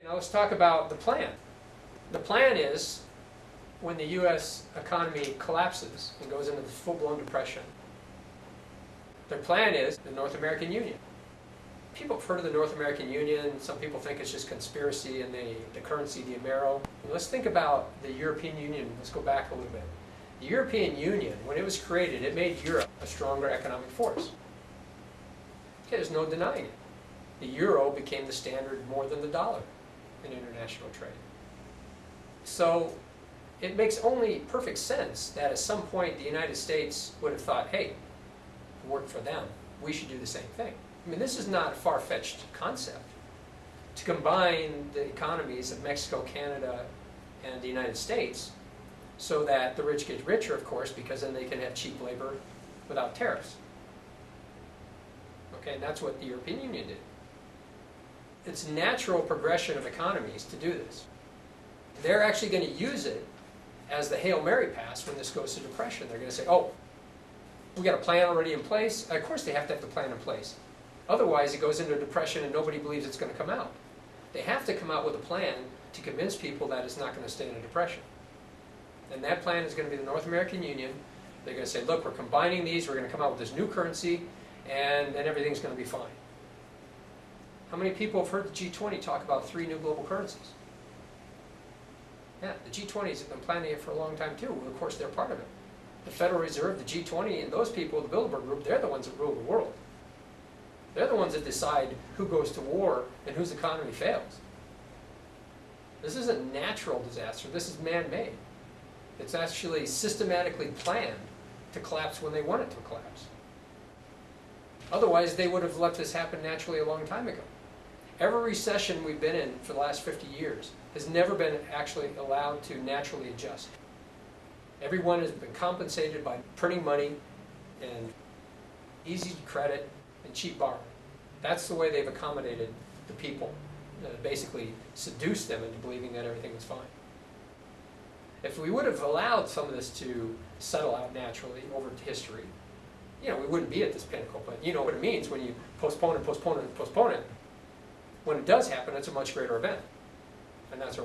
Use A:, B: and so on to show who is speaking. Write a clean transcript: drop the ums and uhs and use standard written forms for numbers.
A: Now let's talk about the plan. The plan is when the U.S. economy collapses and goes into the full-blown depression. Their plan is the North American Union. People have heard of the North American Union. Some people think it's just conspiracy and the currency, the Amero. Let's think about the European Union. Let's go back a little bit. The European Union, when it was created, it made Europe a stronger economic force. Okay, there's no denying it. The euro became the standard more than the dollar in international trade. So it makes only perfect sense that at some point the United States would have thought, hey, it worked for them, we should do the same thing. I mean, this is not a far-fetched concept. To combine the economies of Mexico, Canada, and the United States so that the rich get richer, of course, because then they can have cheap labor without tariffs. Okay, and that's what the European Union did. It's natural progression of economies to do this. They're actually going to use it as the Hail Mary pass when this goes to depression. They're going to say, oh, we got a plan already in place. Of course they have to have the plan in place. Otherwise it goes into depression and nobody believes it's going to come out. They have to come out with a plan to convince people that it's not going to stay in a depression. And that plan is going to be the North American Union. They're going to say, look, we're combining these, we're going to come out with this new currency, and then everything's going to be fine. How many people have heard the G20 talk about 3 new global currencies? Yeah, the G20s have been planning it for a long time too. Well, of course, they're part of it. The Federal Reserve, the G20, and those people, the Bilderberg Group, they're the ones that rule the world. They're the ones that decide who goes to war and whose economy fails. This isn't natural disaster. This is man-made. It's actually systematically planned to collapse when they want it to collapse. Otherwise, they would have let this happen naturally a long time ago. Every recession we've been in for the last 50 years has never been actually allowed to naturally adjust. Everyone has been compensated by printing money and easy credit and cheap borrowing. That's the way they've accommodated the people, basically seduced them into believing that everything was fine. If we would have allowed some of this to settle out naturally over history, we wouldn't be at this pinnacle. But you know what it means when you postpone and postpone and postpone it. When it does happen, it's a much greater event. And that's our